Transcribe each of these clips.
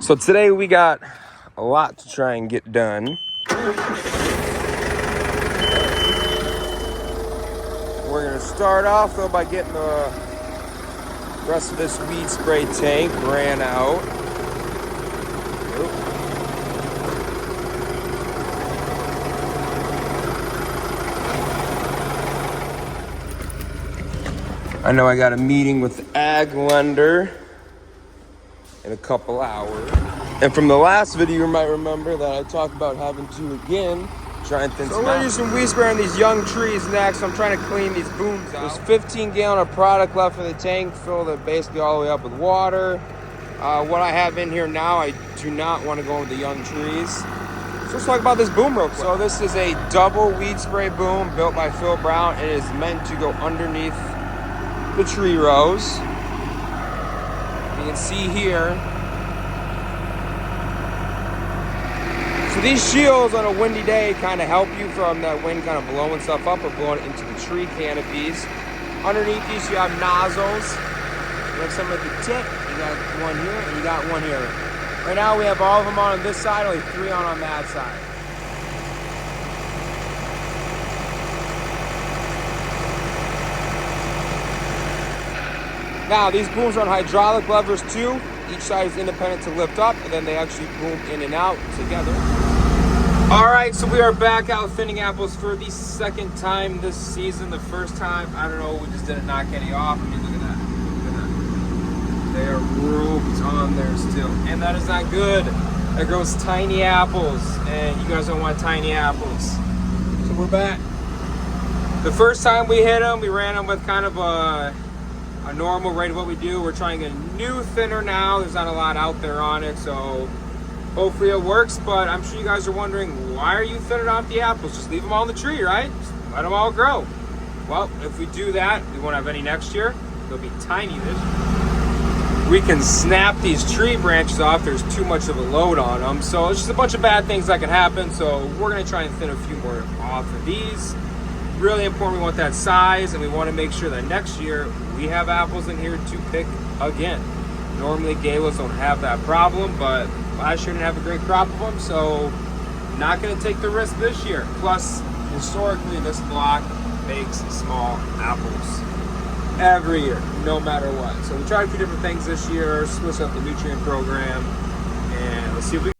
So today we got a lot to try and get done. We're gonna start off though by getting the rest of this weed spray tank ran out. I know I got a meeting with the ag lender in a couple hours. And from the last video, you might remember that I talked about having to, again, try and thin some. So we're using weed spray on these young trees next. I'm trying to clean these booms out. There's 15 gallon of product left in the tank, filled it basically all the way up with water. What I have in here now, I do not want to go with the young trees. So let's talk about this boom real quick. So this is a double weed spray boom built by Phil Brown. It is meant to go underneath the tree rows. You can see here. So these shields on a windy day kind of help you from that wind kind of blowing stuff up or blowing it into the tree canopies. Underneath these you have nozzles. You have some at the tip. You got one here and you got one here. Right now we have all of them on this side, only 3 on that side. Now, these booms are on hydraulic levers too. Each side is independent to lift up, and then they actually boom in and out together. All right, so we are back out thinning apples for the second time this season. The first time, I don't know, we just didn't knock any off. I mean, look at that. Look at that. They are roped on there still, and that is not good. That grows tiny apples, and you guys don't want tiny apples. So we're back. The first time we hit them, we ran them with kind of a normal rate of what we do. We're trying a new thinner now. There's not a lot out there on it, so hopefully it works. But I'm sure you guys are wondering, why are you thinning off the apples? Just leave them all in the tree, right? Just let them all grow. Well, if we do that, we won't have any next year. They'll be tiny this year. We can snap these tree branches off. There's too much of a load on them, so it's just a bunch of bad things that can happen. So we're gonna try and thin a few more off of these. Really important, we want that size, and we want to make sure that next year we have apples in here to pick again. Normally galas don't have that problem, but last year didn't have a great crop of them, so not going to take the risk this year. Plus, historically, this block makes small apples every year, no matter what. So we tried a few different things this year, switch up the nutrient program, and let's see if we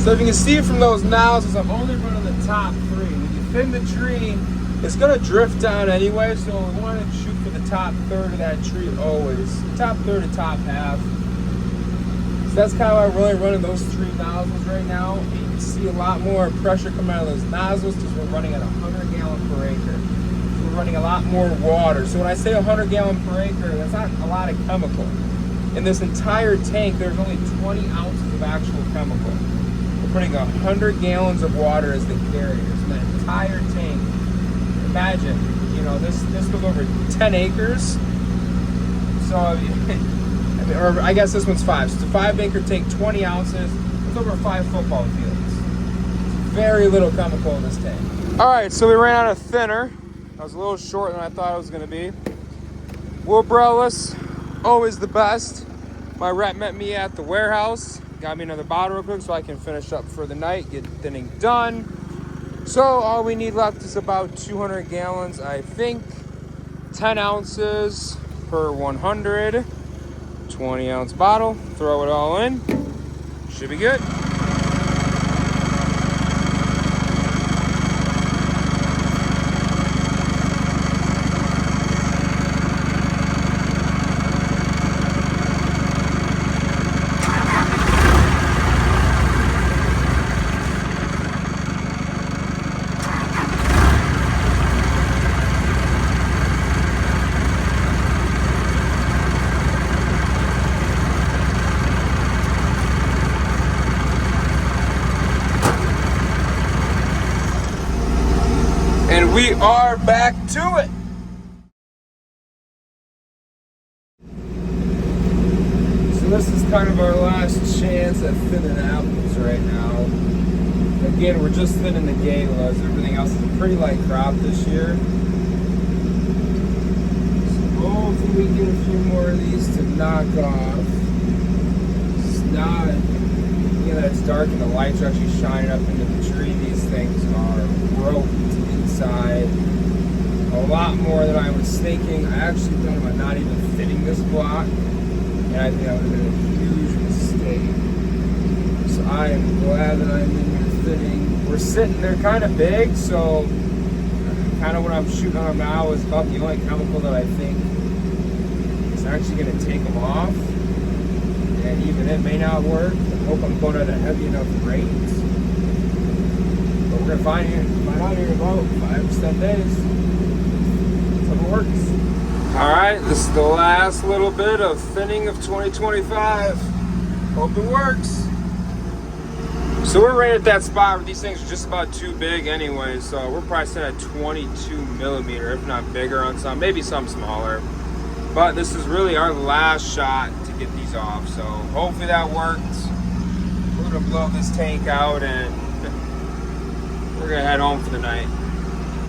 So if you can see from those nozzles, I'm only running the top 3. When you thin the tree, it's gonna drift down anyway, so we want to shoot for the top third of that tree always. Top third to top half. So that's kind of why we're really running those 3 nozzles right now. And you can see a lot more pressure coming out of those nozzles because we're running at 100 gallon per acre. So we're running a lot more water. So when I say 100 gallon per acre, that's not a lot of chemical. In this entire tank, there's only 20 ounces of actual chemical. Putting 100 gallons of water as the carriers in that entire tank. Imagine, you know, this goes over 10 acres. So, I mean, or I guess this one's 5. So it's a 5-acre tank, 20 ounces. It's over 5 football fields. Very little chemical in this tank. All right, so we ran out of thinner. I was a little short than I thought it was going to be. Wilbrellis, always the best. My rep met me at the warehouse. Got me another bottle real quick so I can finish up for the night, get thinning done. So all we need left is about 200 gallons, I think. 10 ounces per 100. 20 ounce bottle. Throw it all in. Should be good. And we are back to it. So this is kind of our last chance chance at thinning apples right now. Again, we're just thinning the galas. Everything else is a pretty light crop this year. So hopefully we get a few more of these to knock off. It's not, you know, it's dark and the lights are actually shining up into the tree. These things are roped inside a lot more than I was thinking. I actually thought about not even thinning this block, and I think that would have been a huge mistake. So I am glad that I'm in here thinning. We're sitting, they're kind of big, so kind of what I'm shooting on now is about the only chemical that I think is actually going to take them off. And even it may not work. I hope I'm going at a heavy enough rate. But we're going to find out here in about 5 to 10 days. Hope it works. Alright, this is the last little bit of thinning of 2025. Hope it works. So we're right at that spot where these things are just about too big anyway, so we're probably sitting at 22 millimeter, if not bigger on some, maybe some smaller. But this is really our last shot to get these off, so hopefully that works. We're gonna blow this tank out and we're gonna head home for the night.